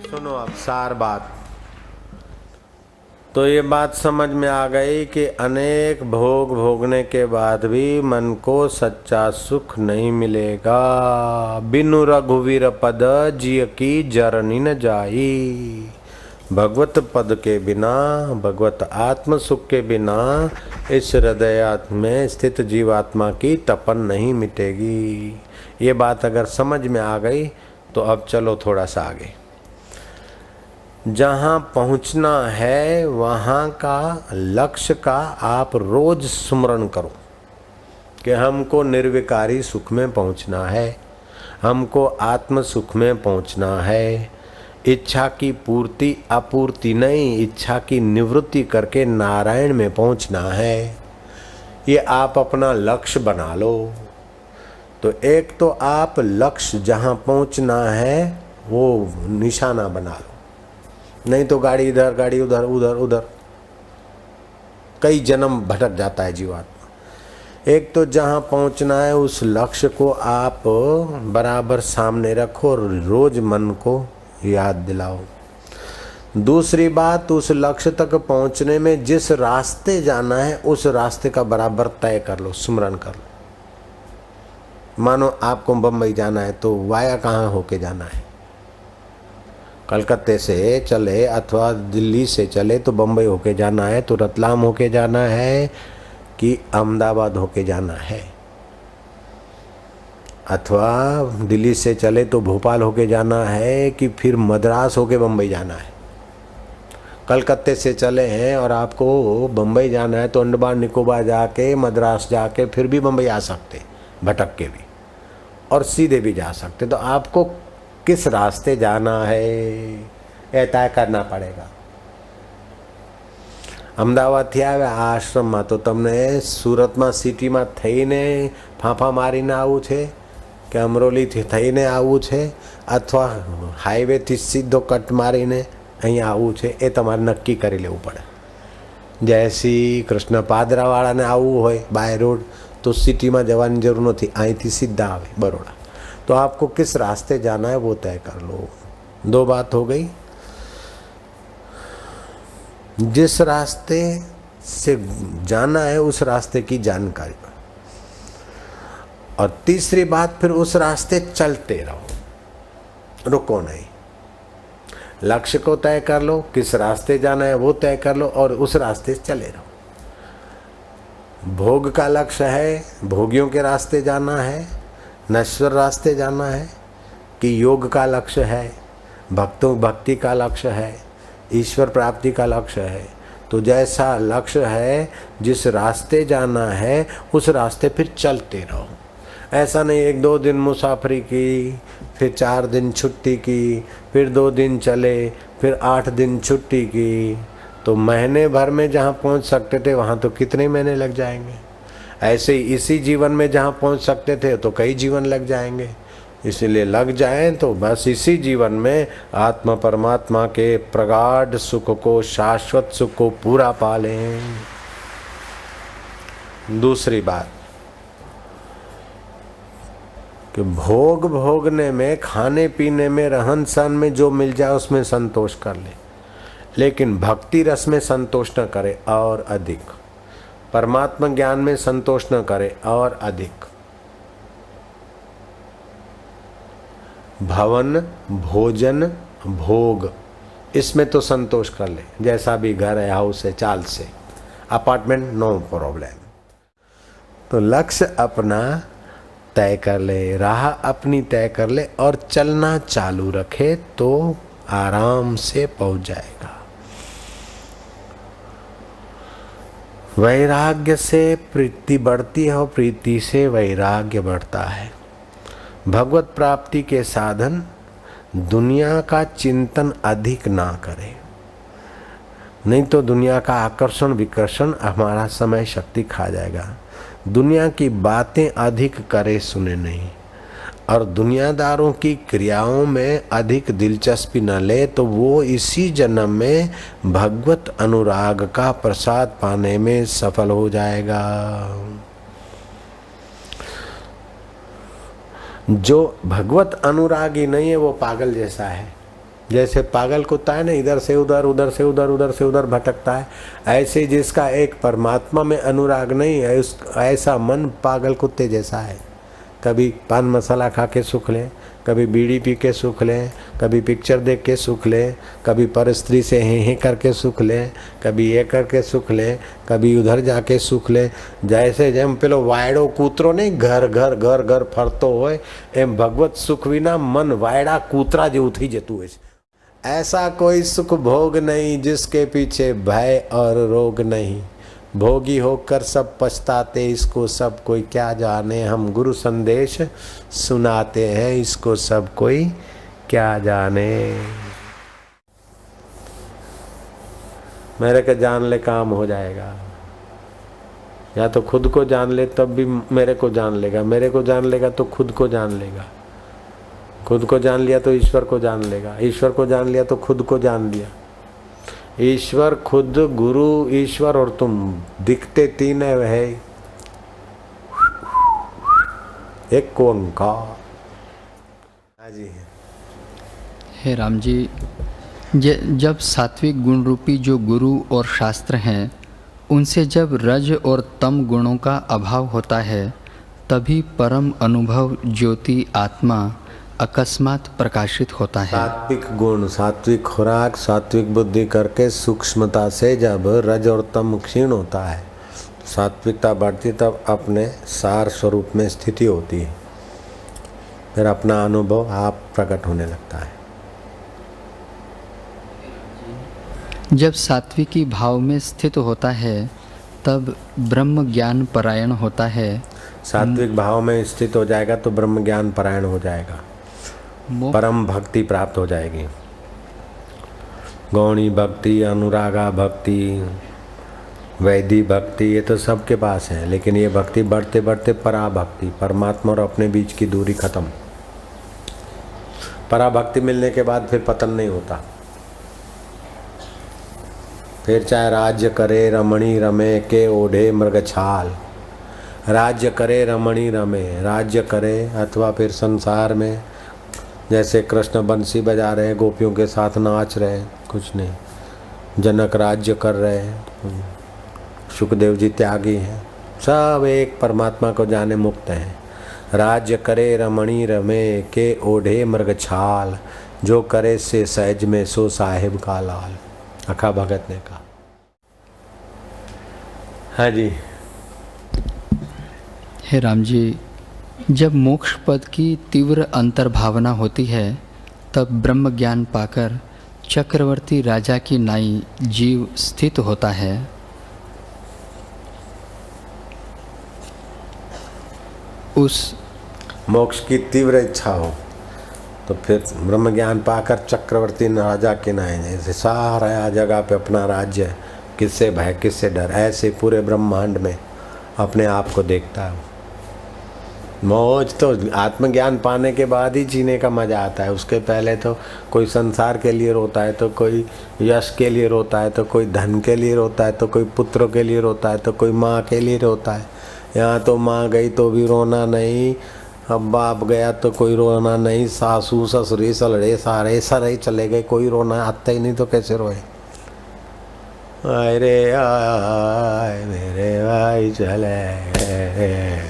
सुनो अब सार बात। तो ये बात समझ में आ गई कि अनेक भोग भोगने के बाद भी मन को सच्चा सुख नहीं मिलेगा। बिनु रघुवीर पद जिय की जरनी न जाई। भगवत पद के बिना, भगवत आत्म सुख के बिना इस हृदय में स्थित जीवात्मा की तपन नहीं मिटेगी। ये बात अगर समझ में आ गई तो अब चलो थोड़ा सा आगे। जहाँ पहुँचना है वहाँ का लक्ष्य का आप रोज स्मरण करो कि हमको निर्विकारी सुख में पहुँचना है, हमको आत्म सुख में पहुँचना है। इच्छा की पूर्ति अपूर्ति नहीं, इच्छा की निवृत्ति करके नारायण में पहुँचना है। ये आप अपना लक्ष्य बना लो। तो एक तो आप लक्ष्य जहाँ पहुँचना है वो निशाना बना लो, नहीं तो गाड़ी इधर गाड़ी उधर उधर उधर कई जन्म भटक जाता है जीवात्मा। एक तो जहाँ पहुँचना है उस लक्ष्य को आप बराबर सामने रखो और रोज मन को याद दिलाओ। दूसरी बात, उस लक्ष्य तक पहुँचने में जिस रास्ते जाना है उस रास्ते का बराबर तय कर लो, स्मरण कर लो। मानो आपको बम्बई जाना है तो वाया कहाँ होके जाना है? कलकत्ते से चले अथवा दिल्ली से चले तो बम्बई होके जाना है, तो रतलाम होके जाना है कि अहमदाबाद होके जाना है? अथवा दिल्ली से चले तो भोपाल होके जाना है कि फिर मद्रास होके बम्बई जाना है? कलकत्ते से चले हैं और आपको बम्बई जाना है तो अंडमान निकोबार जाके मद्रास जाके फिर भी बम्बई आ सकते, भटक के भी, और सीधे भी जा सकते। तो आपको किस रास्ते जाना है ये तय करना पड़ेगा। अमदावाद थी आव्या आश्रम में तो तमने सूरत में सिटी में थईने फांफा मारीने आवવું છે કે અમરોલી થી થઈને આવવું છે अथवा हाईवे थी सीधो कट मारीने અહીંયા આવવું છે એ તમારે નક્કી કરી લેવું પડે। जैसी कृष्ण पादरावाળાને આવવું હોય બાય रोड तो सिटी में जवानी जरूर नहीं, અહીંથી सीधा आवे बरोड़ा। तो आपको किस रास्ते जाना है वो तय कर लो। दो बात हो गई, जिस रास्ते से जाना है उस रास्ते की जानकारी। और तीसरी बात, फिर उस रास्ते चलते रहो, रुको नहीं। लक्ष्य को तय कर लो, किस रास्ते जाना है वो तय कर लो और उस रास्ते से चले रहो। भोग का लक्ष्य है, भोगियों के रास्ते जाना है, नश्वर रास्ते जाना है, कि योग का लक्ष्य है, भक्ति का लक्ष्य है, ईश्वर प्राप्ति का लक्ष्य है। तो जैसा लक्ष्य है, जिस रास्ते जाना है उस रास्ते फिर चलते रहो। ऐसा नहीं एक दो दिन मुसाफरी की, फिर 4 दिन छुट्टी की, फिर 2 दिन चले, फिर 8 दिन छुट्टी की, तो महीने भर में जहाँ पहुँच सकते थे वहाँ तो कितने महीने लग जाएंगे। ऐसे ही इसी जीवन में जहाँ पहुँच सकते थे तो कई जीवन लग जाएंगे। इसलिए लग जाएं तो बस इसी जीवन में आत्मा परमात्मा के प्रगाढ़ सुख को, शाश्वत सुख को पूरा पा लें। दूसरी बात कि भोग भोगने में, खाने पीने में, रहन सहन में जो मिल जाए उसमें संतोष कर ले, लेकिन भक्ति रस में संतोष न करे और अधिक, परमात्मा ज्ञान में संतोष न करे और अधिक। भवन, भोजन, भोग, इसमें तो संतोष कर ले, जैसा भी घर है, हाउस है, चाल से, अपार्टमेंट, नो प्रॉब्लम। तो लक्ष्य अपना तय कर ले, राह अपनी तय कर ले और चलना चालू रखे तो आराम से पहुंच जाएगा। वैराग्य से प्रीति बढ़ती है और प्रीति से वैराग्य बढ़ता है। भगवत प्राप्ति के साधन दुनिया का चिंतन अधिक ना करें, नहीं तो दुनिया का आकर्षण विकर्षण हमारा समय शक्ति खा जाएगा। दुनिया की बातें अधिक करे सुने नहीं, और दुनियादारों की क्रियाओं में अधिक दिलचस्पी न ले तो वो इसी जन्म में भगवत अनुराग का प्रसाद पाने में सफल हो जाएगा। जो भगवत अनुरागी नहीं है वो पागल जैसा है। जैसे पागल कुत्ता है ना, इधर से उधर, उधर से उधर, उधर से उधर भटकता है, ऐसे जिसका एक परमात्मा में अनुराग नहीं है, उस ऐसा मन पागल कुत्ते जैसा है। कभी पान मसाला खा के सुख ले, कभी बीड़ी पी के सुख ले, कभी पिक्चर देख के सुख ले, कभी पर स्त्री से हे करके सुख ले, कभी ये करके सुख ले, कभी उधर जाके सुख ले। जैसे जेम पेलो वायड़ो कूतरो नहीं घर घर घर घर फरतो होय, एम भगवत सुख विना मन वायड़ा कूतरा जेवुं थई जतुं होय। ऐसा कोई सुख भोग नहीं जिसके पीछे भय और रोग नहीं। भोगी होकर सब पछताते, इसको सब कोई क्या जाने। हम गुरु संदेश सुनाते हैं, इसको सब कोई क्या जाने। मेरे को जान ले काम हो जाएगा, या तो खुद को जान ले तब भी मेरे को जान लेगा, मेरे को जान लेगा तो खुद को जान लेगा, खुद को जान लिया तो ईश्वर को जान लेगा, ईश्वर को जान लिया तो खुद को जान लिया। ईश्वर खुद, गुरु ईश्वर और तुम दिखते तीन है, एक ओंकार। जी हे राम जी, जब सात्विक गुण रूपी जो गुरु और शास्त्र हैं, उनसे जब रज और तम गुणों का अभाव होता है, तभी परम अनुभव ज्योति आत्मा अकस्मात प्रकाशित होता है। सात्विक गुण, सात्विक खुराक, सात्विक बुद्धि करके सूक्ष्मता से जब रज और तम क्षीण होता है, सात्विकता बढ़ती, तब अपने सार स्वरूप में स्थिति होती है, फिर अपना अनुभव आप प्रकट होने लगता है। जब सात्विकी भाव में स्थित होता है, तब ब्रह्म ज्ञान परायण होता है। सात्विक भाव में स्थित हो जाएगा तो ब्रह्म ज्ञान परायण हो जाएगा, परम भक्ति प्राप्त हो जाएगी। गौणी भक्ति, अनुरागा भक्ति, वैदी भक्ति, ये तो सबके पास है, लेकिन ये भक्ति बढ़ते बढ़ते पराभक्ति, परमात्मा और अपने बीच की दूरी खत्म। पराभक्ति मिलने के बाद फिर पतन नहीं होता। फिर चाहे राज्य करे रमणी रमे के ओढ़े मृगछाल, राज्य करे रमणी रमे, राज्य करे, अथवा फिर संसार में जैसे कृष्ण बंसी बजा रहे हैं, गोपियों के साथ नाच रहे हैं, कुछ नहीं। जनक राज्य कर रहे हैं, सुखदेव जी त्यागी हैं, सब एक परमात्मा को जाने मुक्त हैं। राज्य करे रमणी रमे के ओढ़े मृगछाल, जो करे से सहज में सो साहिब का लाल। अखा भगत ने कहा। हाँ जी। हे राम जी, जब मोक्ष पद की तीव्र अंतर्भावना होती है, तब ब्रह्म ज्ञान पाकर चक्रवर्ती राजा की नाई जीव स्थित होता है। उस मोक्ष की तीव्र इच्छा हो तो फिर ब्रह्म ज्ञान पाकर चक्रवर्ती राजा के नाई, जैसे सारा जगह पे अपना राज्य, किससे भय किससे डर, ऐसे पूरे ब्रह्मांड में अपने आप को देखता है। मौज तो आत्मज्ञान पाने के बाद ही जीने का मज़ा आता है। उसके पहले तो कोई संसार के लिए रोता है, तो कोई यश के लिए रोता है, तो कोई धन के लिए रोता है, तो कोई पुत्रों के लिए रोता है, तो कोई माँ के लिए रोता है। यहाँ तो माँ गई तो भी रोना नहीं, अब बाप गया तो कोई रोना नहीं, सासू ससुरी सलड़े सारे सरे चले गए, कोई रोना आता ही नहीं तो कैसे रोए। अरे आए मेरे भाई चले गए।